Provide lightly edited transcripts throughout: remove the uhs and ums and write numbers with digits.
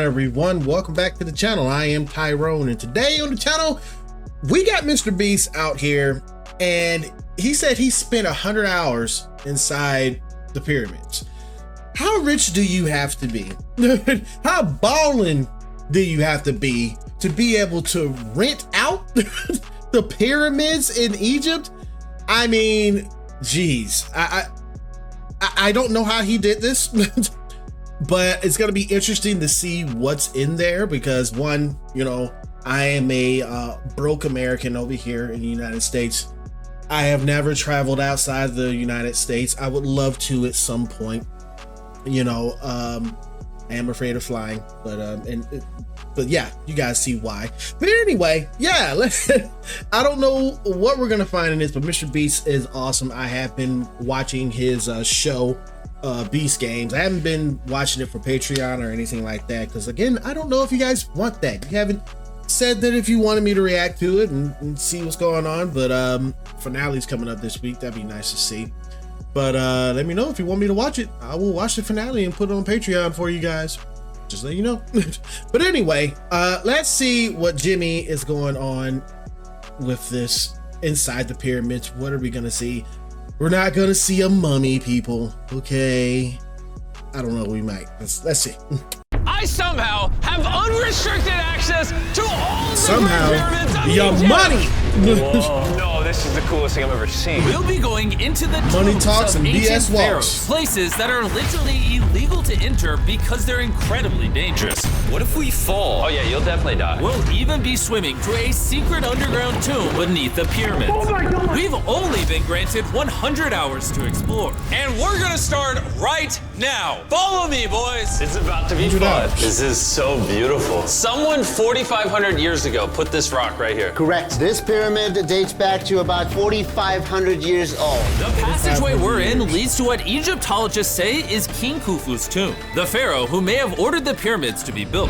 everyone? Welcome back to the channel. I am Tyrone, and today on the channel we got Mr. Beast out here, and he said he spent 100 hours inside the pyramids. How rich do you have to be? How ballin' do you have to be able to rent out the pyramids in Egypt? I mean, geez, I don't know how he did this. But it's going to be interesting to see what's in there because, one, you know, I am a broke American over here in the United States. I have never traveled outside the United States. I would love to at some point. You know, I am afraid of flying, but yeah, you guys see why. But anyway, yeah, I don't know what we're going to find in this, but Mr. Beast is awesome. I have been watching his show, Beast Games. I haven't been watching it for Patreon or anything like that because, again, I don't know if you guys want that. You haven't said that if you wanted me to react to it and see what's going on, but finale's coming up this week. That'd be nice to see. But let me know if you want me to watch it. I will watch the finale and put it on Patreon for you guys. Just let you know. But anyway, let's see what Jimmy is going on with this inside the pyramids. What are we gonna see? We're not gonna see a mummy, people. Okay, I don't know. We might. Let's see. I somehow have unrestricted access to all of the pyramids of your Egypt. money. No, this is the coolest thing I've ever seen. We'll be going into the money talks and BS pharaohs, places that are literally illegal to enter because they're incredibly dangerous. What if we fall? Oh yeah, you'll definitely die. We'll even be swimming to a secret underground tomb beneath the pyramids. Oh my God. We've only been granted 100 hours to explore. And we're gonna start right now. Follow me, boys. It's about to be fun. This is so beautiful. Someone 4,500 years ago put this rock right here. Correct. This pyramid dates back to about 4,500 years old. The passageway we're in leads to what Egyptologists say is King Khufu's tomb, the pharaoh who may have ordered the pyramids to be built.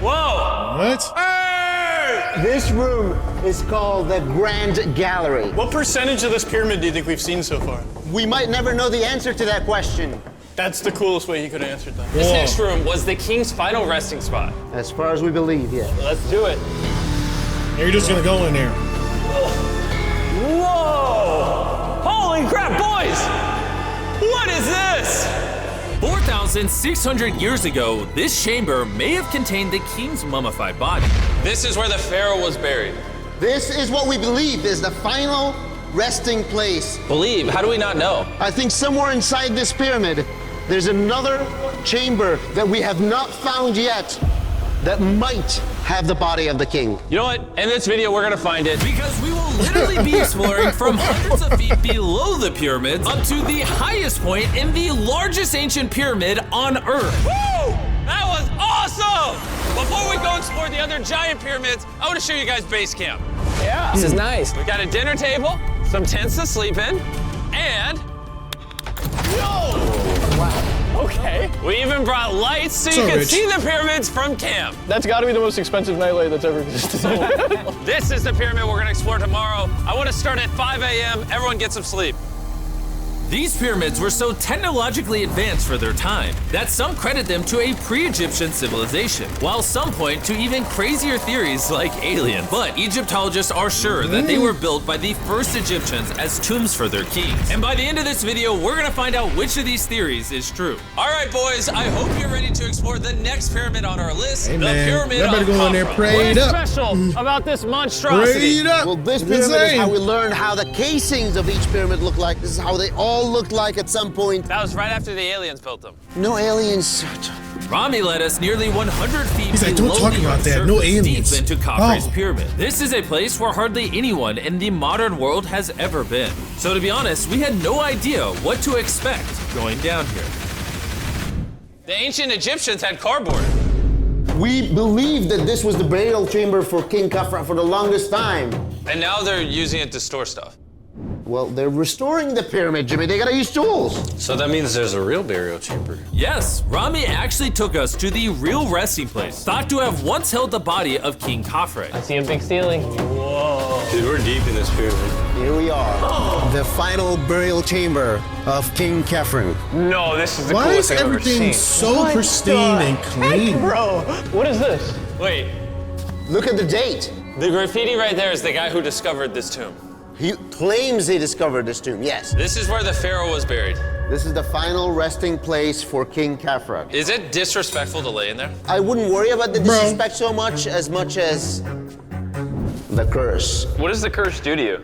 Whoa! What? Hey! This room is called the Grand Gallery. What percentage of this pyramid do you think we've seen so far? We might never know the answer to that question. That's the coolest way he could have answered that. This next room was the king's final resting spot. As far as we believe, yeah. Let's do it. You're just gonna go in there. Whoa! Holy crap, boys! What is this? 4,600 years ago, this chamber may have contained the king's mummified body. This is where the pharaoh was buried. This is what we believe is the final resting place. Believe? How do we not know? I think somewhere inside this pyramid, there's another chamber that we have not found yet that might have the body of the king. You know what? In this video, we're gonna find it. Because we will literally be exploring from hundreds of feet below the pyramids up to the highest point in the largest ancient pyramid on Earth. Woo! That was awesome! Before we go explore the other giant pyramids, I want to show you guys base camp. Yeah. This is nice. We got a dinner table, some tents to sleep in, and... Whoa! Wow. Okay. We even brought lights so you can see the pyramids from camp. That's got to be the most expensive nightlight that's ever existed. This is the pyramid we're going to explore tomorrow. I want to start at 5 a.m. Everyone get some sleep. These pyramids were so technologically advanced for their time that some credit them to a pre-Egyptian civilization, while some point to even crazier theories like aliens. But Egyptologists are sure that they were built by the first Egyptians as tombs for their kings. And by the end of this video, we're gonna find out which of these theories is true. All right, boys, I hope you're ready to explore the next pyramid on our list, hey, the pyramid of Everybody go in there, pray up. What's special about this monstrosity? Prayed up. Well, this pyramid is how we learned how the casings of each pyramid look like. This is how they all looked like at some point. That was right after the aliens built them. No aliens. Rami led us nearly 100 feet He's like, below don't talk the about Earth's that. No surface, aliens. deep into Khafre's Oh. pyramid. This is a place where hardly anyone in the modern world has ever been. So to be honest, we had no idea what to expect going down here. The ancient Egyptians had cardboard. We believe that this was the burial chamber for King Khafre for the longest time. And now they're using it to store stuff. Well, they're restoring the pyramid, Jimmy. They gotta use tools. So that means there's a real burial chamber. Yes, Rami actually took us to the real resting place, thought to have once held the body of King Khafre. I see a big ceiling. Whoa. Dude, we're deep in this pyramid. Here we are. The final burial chamber of King Khafre. No, this is the Why coolest is thing I've ever everything seen. so pristine and clean? Bro, what is this? Wait, Look at the date. the graffiti right there is the guy who discovered this tomb. He claims he discovered this tomb, yes. This is where the pharaoh was buried. This is the final resting place for King Khafre. Is it disrespectful to lay in there? I wouldn't worry about the Bro. disrespect so much as the curse. What does the curse do to you?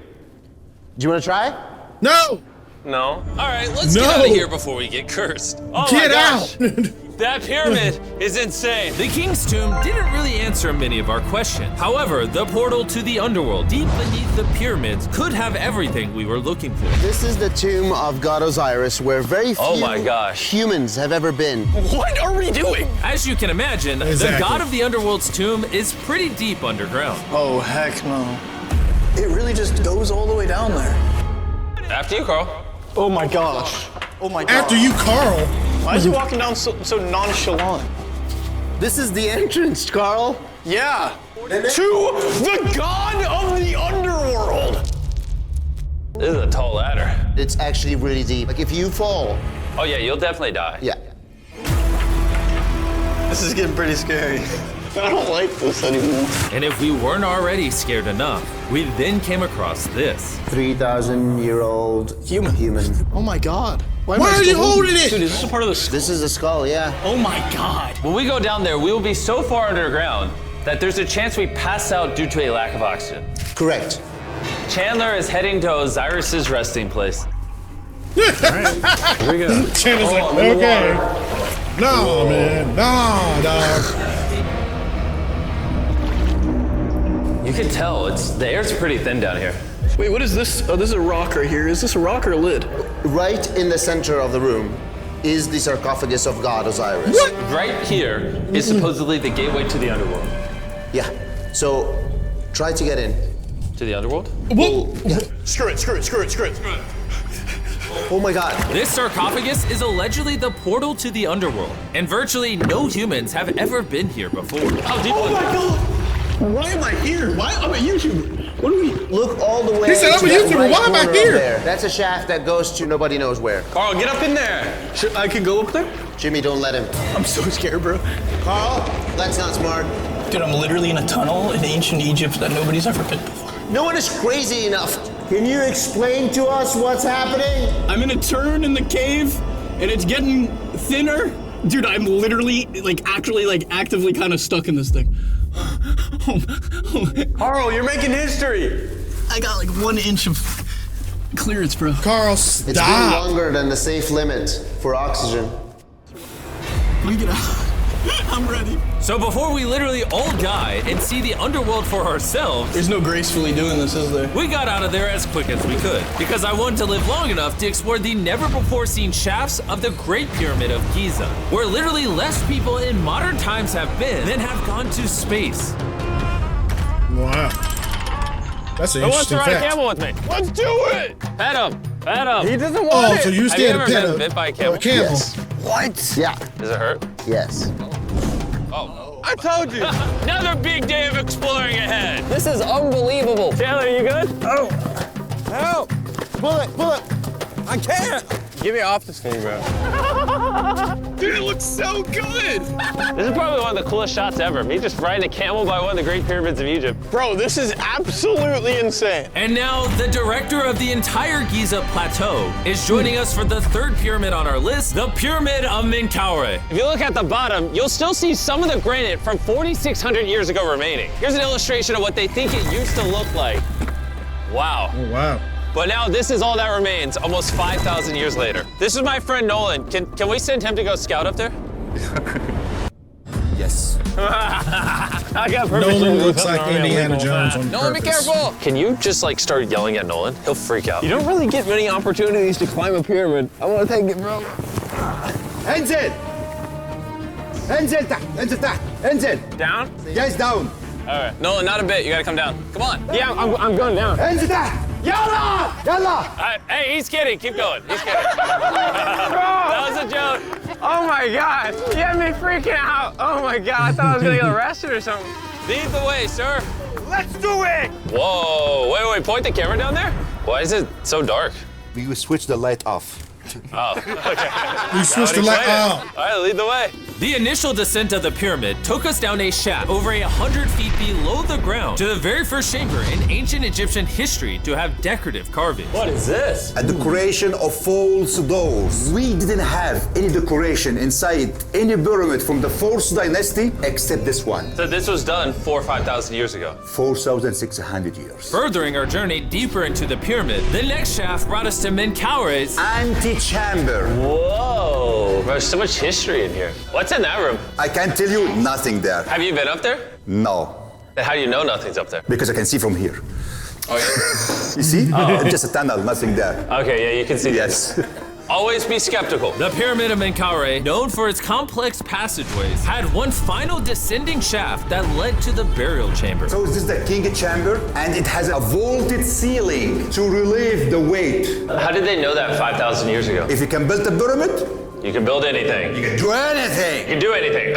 Do you want to try? No! No. All right, let's No. get out of here before we get cursed. Oh Get my gosh. out! That pyramid is insane. The king's tomb didn't really answer many of our questions. However, the portal to the underworld deep beneath the pyramids could have everything we were looking for. This is the tomb of God Osiris, where very few Oh my gosh. humans have ever been. What are we doing? As you can imagine, the Exactly. god of the underworld's tomb is pretty deep underground. Oh, heck no. It really just goes all the way down there. After you, Carl. Oh my gosh. Oh my gosh. After you, Carl. Why is he walking down so nonchalant? This is the entrance, Carl. Yeah. To the god of the underworld. This is a tall ladder. It's actually really deep. Like if you fall, Oh yeah, you'll definitely die. yeah. This is getting pretty scary. I don't like this anymore. And if we weren't already scared enough, we then came across this. 3,000-year-old Human. Oh my god. Why are you holding it? Dude, is this a part of the skull? This is a skull, yeah. Oh my god. When we go down there, we will be so far underground that there's a chance we pass out due to a lack of oxygen. Correct. Chandler is heading to Osiris's resting place. Here we go. Chandler's like, okay. No, man. No, dog. You can tell the air's pretty thin down here. Wait, what is this? Oh, this is a rock right here. Is this a rock or a lid? Right in the center of the room is the sarcophagus of God Osiris. What? Right here is supposedly the gateway to the underworld. Yeah. So try to get in. To the underworld? What? Screw it. Oh my god. This sarcophagus is allegedly the portal to the underworld, and virtually no humans have ever been here before. How deep was Oh it? my god. Why am I here? Why? I'm a YouTuber. What do we? Look all the way He said, I'm to a that YouTuber. right Why am I corner here? up there. That's a shaft that goes to nobody knows where. Carl, get up in there. I can go up there? Jimmy, don't let him. I'm so scared, bro. Carl, that's not smart. Dude, I'm literally in a tunnel in ancient Egypt that nobody's ever been before. No one is crazy enough. Can you explain to us what's happening? I'm in a turn in the cave, and it's getting thinner. Dude, I'm literally, actively kind of stuck in this thing. Carl, you're making history. I got like 1 inch of clearance, bro. Carl, It's been stop. longer than the safe limit for oxygen. Let me get out. I'm ready. So before we literally all die and see the underworld for ourselves, There's no gracefully doing this, is there? we got out of there as quick as we could, because I wanted to live long enough to explore the never-before-seen shafts of the Great Pyramid of Giza, where literally less people in modern times have been than have gone to space. Wow. That's an Who wants to interesting ride a fact. camel with me? Let's do it! Pet him. Pet him. He doesn't want Oh, it. so you Have you scared ever to pet been a bit by a camel? Yes. What? Yeah. Does it hurt? Yes. I told you. Another big day of exploring ahead. This is unbelievable. Chandler, you good? Help. Pull it. I can't. Get me off this thing, bro. Dude, it looks so good! This is probably one of the coolest shots ever. Me just riding a camel by one of the Great Pyramids of Egypt. Bro, this is absolutely insane. And now the director of the entire Giza Plateau is joining us for the third pyramid on our list, the Pyramid of Menkaure. If you look at the bottom, you'll still see some of the granite from 4,600 years ago remaining. Here's an illustration of what they think it used to look like. Wow. Oh, wow. But now this is all that remains, almost 5,000 years later. This is my friend Nolan. Can we send him to go scout up there? Yes. I got permission. Nolan to do looks something like really Indiana illegal. Jones on Nolan, be purpose. careful. Can you just like start yelling at Nolan? He'll freak out. You don't really get many opportunities to climb a pyramid. I want to take it, bro. Ensign! Ensign! Down? Yes, down. All right. Nolan, not a bit. You gotta come down. Come on. Yeah, I'm going down. Ensign! Yalla! Hey, he's kidding. Keep going. He's kidding. That was a joke. Oh my God. You had me freaking out. Oh my God. I thought I was gonna get arrested or something. Lead the way, sir. Let's do it! Whoa, wait, point the camera down there? Why is it so dark? We switch the light off. Oh, okay. We switched the light on. All right, lead the way. The initial descent of the pyramid took us down a shaft over 100 feet below the ground to the very first chamber in ancient Egyptian history to have decorative carvings. What is this? A decoration of false doors. We didn't have any decoration inside any pyramid from the 4th dynasty except this one. So this was done 4,000 or 5,000 years ago. 4,600 years. Furthering our journey deeper into the pyramid, the next shaft brought us to Menkaure's Antechamber. Whoa, there's so much history in here. What's in that room? I can't tell you nothing there. Have you been up there? No, Then how do you know nothing's up there? because I can see from here. Oh, yeah. You see? It's just a tunnel, nothing there. Okay, yeah, you can see Yes. this. Always be skeptical. The Pyramid of Menkaure, known for its complex passageways, had one final descending shaft that led to the burial chamber. So this is the king chamber, and it has a vaulted ceiling to relieve the weight. How did they know that 5,000 years ago? If you can build a pyramid, You can build anything. you can do anything. You can do anything.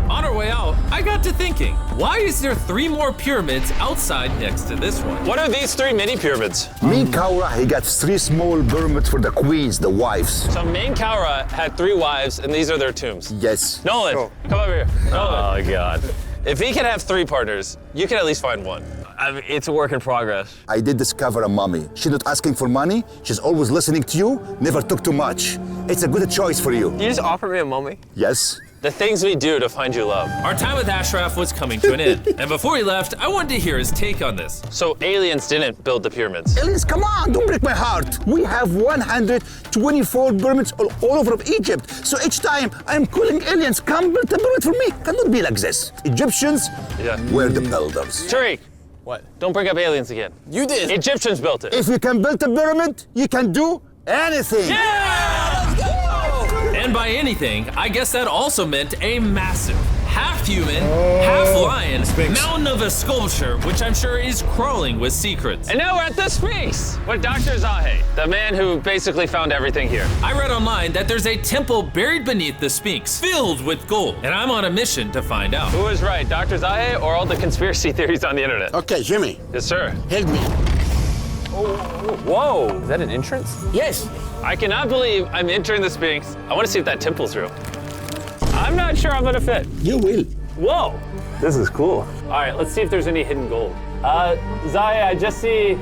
On our way out, I got to thinking, why is there 3 more pyramids outside next to this one? What are these 3 mini pyramids? Menkaure, he got 3 small pyramids for the queens, the wives. So Menkaure had 3 wives, and these are their tombs. Yes. Nolan, come over here. Nolan. Oh, God. If he can have 3 partners, you can at least find one. I mean, it's a work in progress. I did discover a mummy. She's not asking for money. She's always listening to you, never took too much. It's a good choice for you. You just offered me a mummy? Yes. The things we do to find you love. Our time with Ashraf was coming to an end, and before he left, I wanted to hear his take on this. So aliens didn't build the pyramids. Aliens, come on, don't break my heart. We have 124 pyramids all over Egypt. So each time I'm calling aliens, come build a pyramid for me. Cannot be like this. Egyptians were the builders. Tariq, What? don't bring up aliens again. You did. Egyptians built it. If you can build a pyramid, you can do anything. And by anything, I guess that also meant a massive, half-human, half-lion mountain of a sculpture, which I'm sure is crawling with secrets. And now we're at the Sphinx with Dr. Zahe, the man who basically found everything here. I read online that there's a temple buried beneath the Sphinx, filled with gold, and I'm on a mission to find out. Who is right, Dr. Zahe or all the conspiracy theories on the internet? Okay, Jimmy, Yes, sir. help me. Whoa, Is that an entrance? Yes. I cannot believe I'm entering the Sphinx. I want to see if that temple's real. I'm not sure I'm gonna fit. You will. Whoa. This is cool. All right, let's see if there's any hidden gold. Zahe, I just see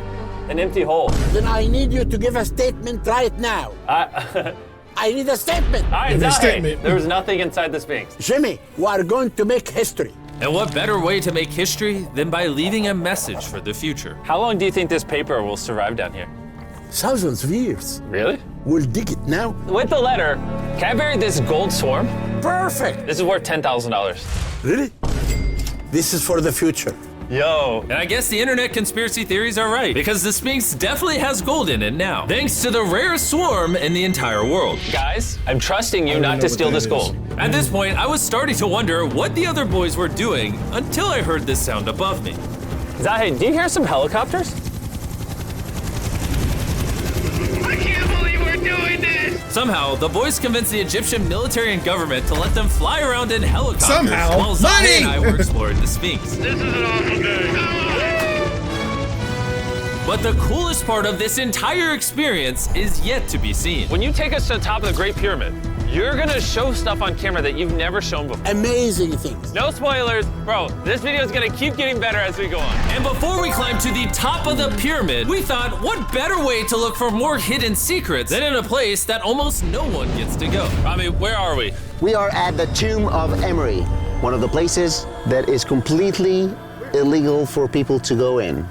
an empty hole. Then I need you to give a statement right now. I need a statement. All right, Give me a Zahe, statement. there was nothing inside the Sphinx. Jimmy, we are going to make history. And what better way to make history than by leaving a message for the future? How long do you think this paper will survive down here? Thousands of years. Really? We'll dig it now. With the letter, can I bury this gold swarm? Perfect. This is worth $10,000. Really? This is for the future. Yo. And I guess the internet conspiracy theories are right, because the Sphinx definitely has gold in it now, thanks to the rarest swarm in the entire world. Guys, I'm trusting you not to steal this gold. At this point, I was starting to wonder what the other boys were doing until I heard this sound above me. Zahe, do you hear some helicopters? I can't believe we're doing this! Somehow, the boys convinced the Egyptian military and government to let them fly around in helicopters Somehow. while Zahe and I were exploring the Sphinx. This is an awful day. But the coolest part of this entire experience is yet to be seen. When you take us to the top of the Great Pyramid, you're gonna show stuff on camera that you've never shown before. Amazing things. No spoilers. Bro, this video is gonna keep getting better as we go on. And before we climb to the top of the pyramid, we thought, what better way to look for more hidden secrets than in a place that almost no one gets to go? Rami, where are we? We are at the tomb of Emery, one of the places that is completely illegal for people to go in.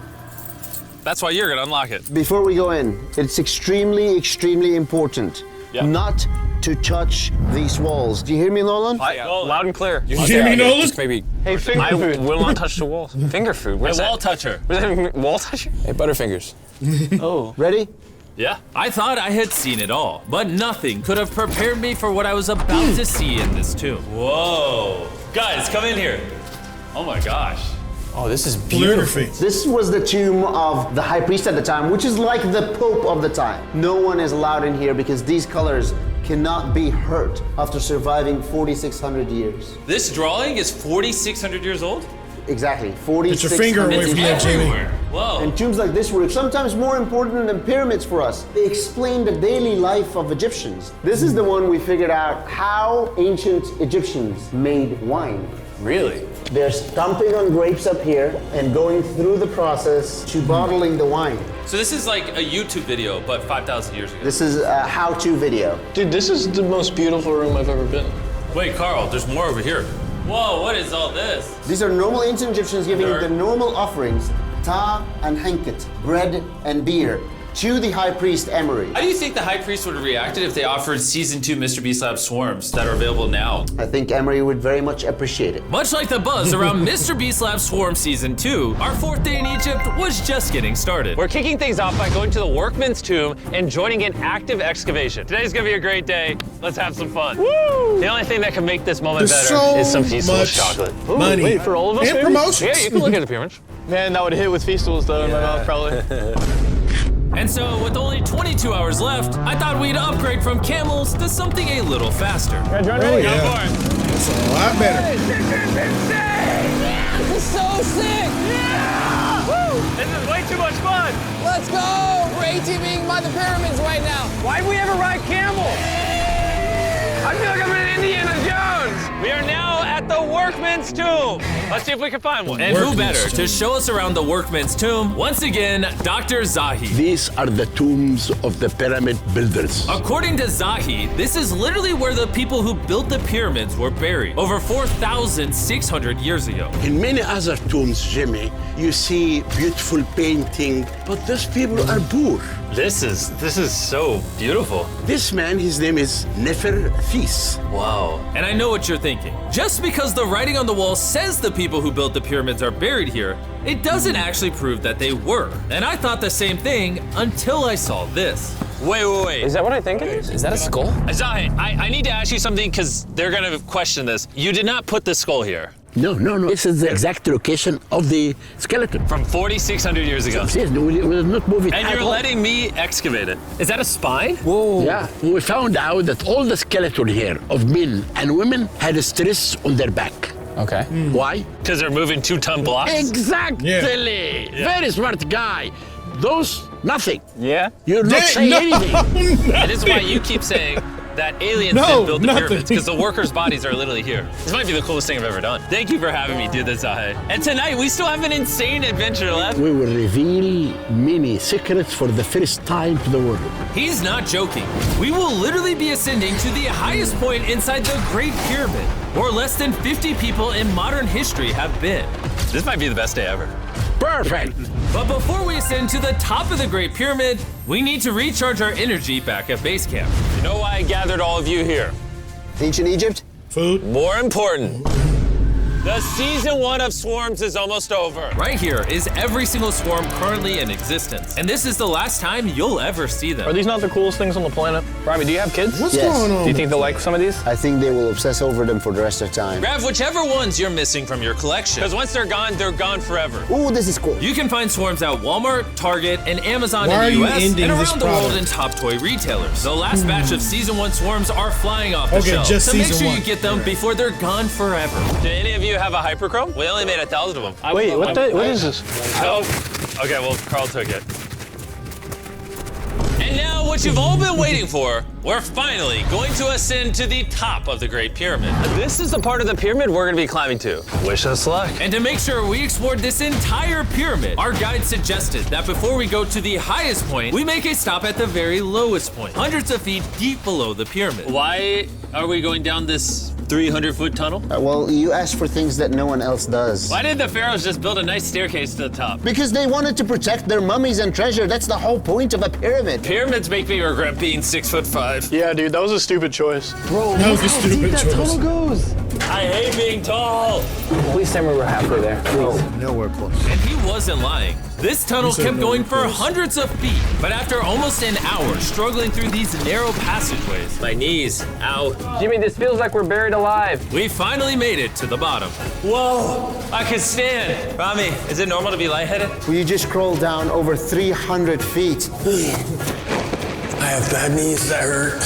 That's why you're gonna unlock it. Before we go in, it's extremely, extremely important not to touch these walls. Do you hear me, Nolan? Loud and clear. You hear me, Nolan? Maybe. Hey, finger I food. will not touch the walls. Finger food. Where's A that? wall toucher. Wall toucher? Hey, Butterfingers. Oh. Ready? Yeah. I thought I had seen it all, but nothing could have prepared me for what I was about to see in this tomb. Whoa. Guys, come in here. Oh my gosh. Oh, this is beautiful. Calligraphy. This was the tomb of the high priest at the time, which is like the pope of the time. No one is allowed in here because these colors cannot be hurt after surviving 4,600 years. This drawing is 4,600 years old? Exactly. 46. Get your finger away from that, Jimmy. Whoa. And tombs like this were sometimes more important than pyramids for us. They explain the daily life of Egyptians. This is the one we figured out how ancient Egyptians made wine. Really? They're stomping on grapes up here and going through the process to bottling the wine. So this is like a YouTube video, but 5,000 years ago. This is a how-to video. Dude, this is the most beautiful room I've ever been. Wait, Carl, there's more over here. Whoa, what is all this? These are normal ancient Egyptians giving the normal offerings, ta and hanket, bread and beer, to the high priest Emery. How do you think the high priest would have reacted if they offered season 2 Mr. Beast Lab swarms that are available now? I think Emery would very much appreciate it. Much like the buzz around Mr. Beast Lab Swarm Season 2, our 4th day in Egypt was just getting started. We're kicking things off by going to the workman's tomb and joining an active excavation. Today's gonna be a great day. Let's have some fun. Woo! The only thing that can make this moment There's better so is some Feastables much chocolate. money. Wait, for all of us, And maybe? promotions. Yeah, you can look at the pyramids. Man, that would hit with Feastables though in my mouth probably. And so, with only 22 hours left, I thought we'd upgrade from camels to something a little faster. Oh, yeah. That's a lot better. This is so sick! Yeah! Woo! This is way too much fun. Let's go! We're ATVing by the pyramids right now. Why'd we ever ride camel? I feel like I'm in Indiana Jones. We are now at the workman's tomb. Let's see if we can find one. And who better to show us around the workman's tomb? Once again, Dr. Zahi. These are the tombs of the pyramid builders. According to Zahi, this is literally where the people who built the pyramids were buried over 4,600 years ago. In many other tombs, Jimmy, you see beautiful painting, but those people are poor. This is so beautiful. This man, his name is Neferthis. Wow. And I know what you're thinking. Just because the writing on the wall says the people who built the pyramids are buried here, it doesn't actually prove that they were. And I thought the same thing until I saw this. Wait. Is that what I think it is? Is that a skull? Zahi, I need to ask you something because they're gonna question this. You did not put the skull here. No. This is the exact location of the skeleton. From 4,600 years ago. Yes, we will not move it And at you're all. letting me excavate it. Is that a spine? Whoa. Yeah, we found out that all the skeleton here of men and women had a stress on their back. Okay. Why? Because they're moving 2-ton blocks? Exactly. Yeah. Very smart guy. Those, nothing. Yeah? You're not saying anything. And this is why you keep saying that aliens didn't build the pyramids, because the workers' bodies are literally here. This might be the coolest thing I've ever done. Thank you for having me do this, Zahi. And tonight, we still have an insane adventure left. We will reveal many secrets for the first time to the world. He's not joking. We will literally be ascending to the highest point inside the Great Pyramid, where less than 50 people in modern history have been. This might be the best day ever. Perfect. But before we ascend to the top of the Great Pyramid, we need to recharge our energy back at base camp. You know why I gathered all of you here? Ancient Egypt? Food. More important, the season 1 of Swarms is almost over. Right here is every single swarm currently in existence, and this is the last time you'll ever see them. Are these not the coolest things on the planet? Robbie, do you have kids? What's Yes. going on? Do you think they'll like some of these? I think they will obsess over them for the rest of time. Grab whichever ones you're missing from your collection, because once they're gone forever. Ooh, this is cool. You can find swarms at Walmart, Target, and Amazon Why are in you the US ending and this around the world product? in top toy retailers. The last batch of season 1 swarms are flying off the Okay, shelf, just so make season sure 1. you get them before they're gone forever. Do any of you have a hyperchrome? We only made 1,000 of them. Wait, what is this? Oh, okay, well, Carl took it. And now, what you've all been waiting for, we're finally going to ascend to the top of the Great Pyramid. This is the part of the pyramid we're gonna be climbing to. Wish us luck. And to make sure we explored this entire pyramid, our guide suggested that before we go to the highest point, we make a stop at the very lowest point, hundreds of feet deep below the pyramid. Why are we going down this 300-foot tunnel? Well, you asked for things that no one else does. Why did the pharaohs just build a nice staircase to the top? Because they wanted to protect their mummies and treasure. That's the whole point of a pyramid. Pyramids make me regret being 6'5". Yeah, dude, that was a stupid choice. Bro, That was a stupid choice. goes. I hate being tall. Please tell me we're halfway there. Please. Nowhere close. And he wasn't lying. This tunnel He said kept no, going of for course. hundreds of feet, but after almost an hour struggling through these narrow passageways, My knees, ow. Jimmy, this feels like we're buried alive. we finally made it to the bottom. Whoa, I can stand. Rami, is it normal to be lightheaded? You just crawled down over 300 feet. I have bad knees that hurt.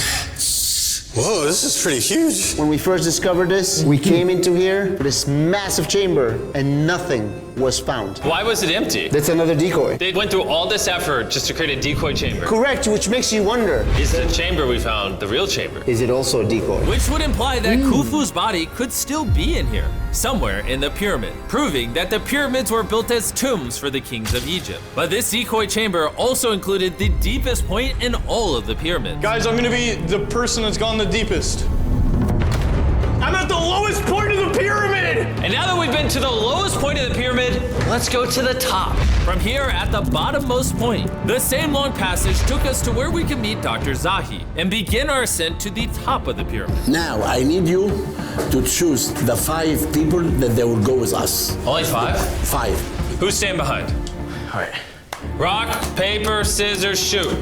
Whoa, this is pretty huge. When we first discovered this, we came into here, this massive chamber, and nothing was found. Why was it empty? That's another decoy. They went through all this effort just to create a decoy chamber. Correct, which makes you wonder, Is the chamber we found the real chamber? is it also a decoy? Which would imply that Khufu's body could still be in here, somewhere in the pyramid, proving that the pyramids were built as tombs for the kings of Egypt. But this decoy chamber also included the deepest point in all of the pyramids. Guys, I'm gonna be the person that's gone the deepest. I'm at the lowest point of the pyramid! And now that we've been to the lowest point of the pyramid, let's go to the top. From here at the bottommost point, the same long passage took us to where we could meet Dr. Zahi and begin our ascent to the top of the pyramid. Now, I need you to choose the 5 people that they will go with us. Only 5? 5. Who's staying behind? All right. Rock, paper, scissors, shoot.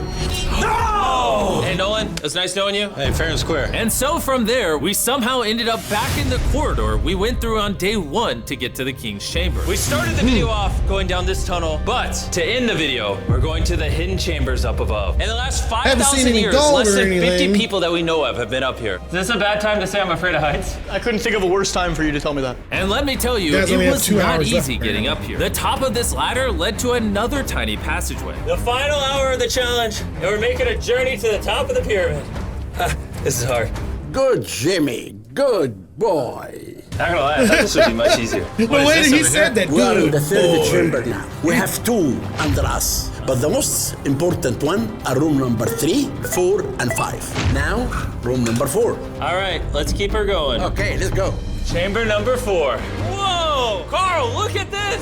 No! Hey, Nolan, it was nice knowing you. Hey, fair and square. And so from there, we somehow ended up back in the corridor we went through on day 1 to get to the king's chamber. We started the video off going down this tunnel, but to end the video, we're going to the hidden chambers up above. In the last 5,000 years, less than 50 people that we know of have been up here. Is this a bad time to say I'm afraid of heights? I couldn't think of a worse time for you to tell me that. And let me tell you, Guys, only it have was 2 not hours left. easy getting up here. The top of this ladder led to another tiny passageway. The final hour of the challenge, and we're making a journey to the top of the pyramid. This is hard. Good, Jimmy. Good boy. Not gonna lie, I thought this would be much easier. The way that he said that, We are in good the 3rd boy. chamber now. We have 2 under us. But the most important one are room number 3, 4, and 5. Now, room number 4. All right, let's keep her going. Okay, let's go. Chamber number 4. Whoa! Carl, look at this!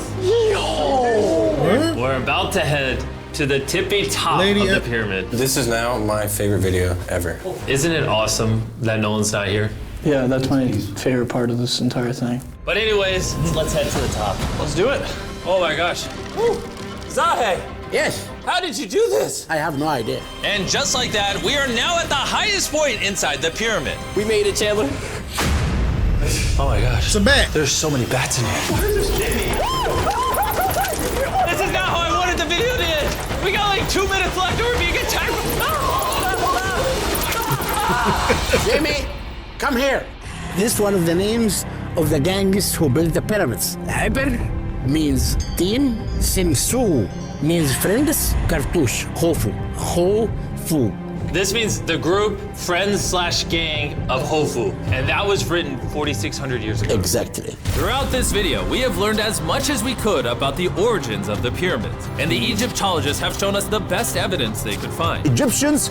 We're about to head to the tippy top of the pyramid. This is now my favorite video ever. Isn't it awesome that Nolan's not here? Yeah, that's my favorite part of this entire thing. But anyways, let's head to the top. Let's do it. Oh my gosh. Woo. Zahe, Yes, how did you do this? I have no idea. And just like that, we are now at the highest point inside the pyramid. We made it, Chandler. Oh my gosh. It's a bat. There's so many bats in here. This is not how I wanted the video to end. We got like 2 minutes left and we're being attacked. Jimmy, come here. This is one of the names of the gangs who built the pyramids. Hyper means teen, Simsu means friends, Cartouche, Hofu, Ho-Fu. This means the group, friends/gang of Hofu. And that was written 4,600 years ago. Exactly. Throughout this video, we have learned as much as we could about the origins of the pyramids, and the Egyptologists have shown us the best evidence they could find. Egyptians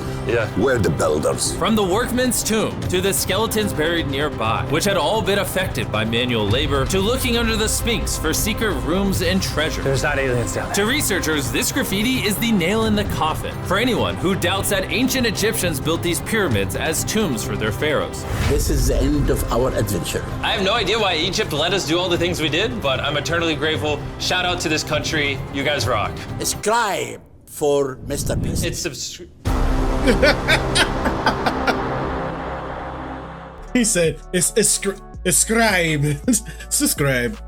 were the builders. From the workman's tomb to the skeletons buried nearby, which had all been affected by manual labor, to looking under the Sphinx for secret rooms and treasure. There's not aliens down there. To researchers, this graffiti is the nail in the coffin for anyone who doubts that ancient Egyptians built these pyramids as tombs for their pharaohs. This is the end of our adventure. I have no idea why Egypt let us do all the things we did, but I'm eternally grateful. Shout out to this country. You guys rock. Subscribe for Mr. Beast. It's He said, subscribe. Subscribe.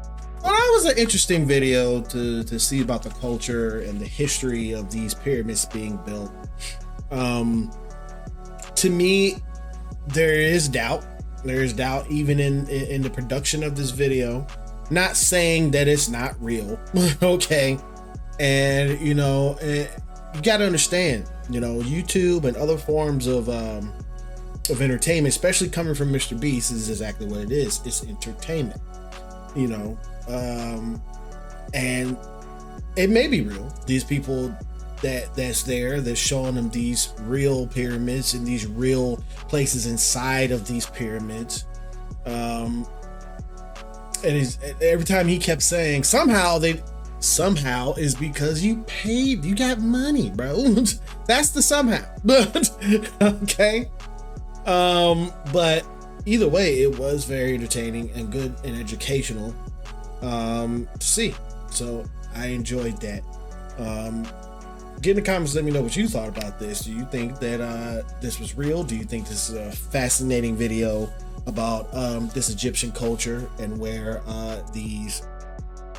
Well, that was an interesting video to see about the culture and the history of these pyramids being built. To me, there is doubt. There is doubt even in the production of this video. Not saying that it's not real, okay? And you know, you got to understand, you know, YouTube and other forms of entertainment, especially coming from Mr. Beast, is exactly what it is. It's entertainment, you know, and it may be real. These people that's showing them these real pyramids and these real places inside of these pyramids. And every time he kept saying somehow is because you paid, you got money, bro. That's the somehow. Okay. But either way, it was very entertaining and good and educational to see. So I enjoyed that. Get in the comments, let me know what you thought about this. Do you think that this was real? Do you think this is a fascinating video about this Egyptian culture and where these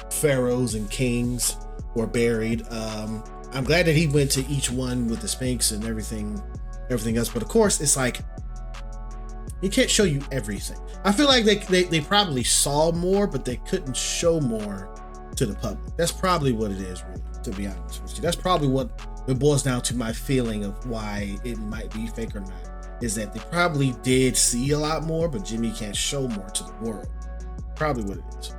pharaohs and kings were buried? I'm glad that he went to each one with the Sphinx and everything else, but of course it's like He can't show you everything. I feel like they probably saw more, but they couldn't show more to the public. That's probably what it is, really, to be honest with you. That's probably what it boils down to. My feeling of why it might be fake or not is that they probably did see a lot more, but Jimmy can't show more to the world. Probably what it is.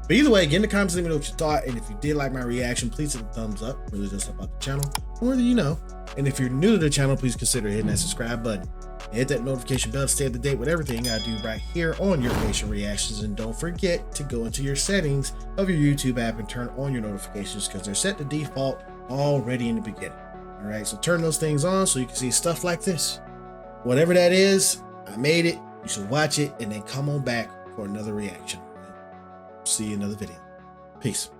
But either way, get in the comments, let me know what you thought. And if you did like my reaction, please hit the thumbs up. Really does help out the channel, more than you know. And if you're new to the channel, please consider hitting that subscribe button. And hit that notification bell to stay up to date with everything I do right here on YURP Nation Reactions. And don't forget to go into your settings of your YouTube app and turn on your notifications because they're set to default already in the beginning. All right, so turn those things on so you can see stuff like this. Whatever that is, I made it. You should watch it and then come on back for another reaction. See you in another video. Peace.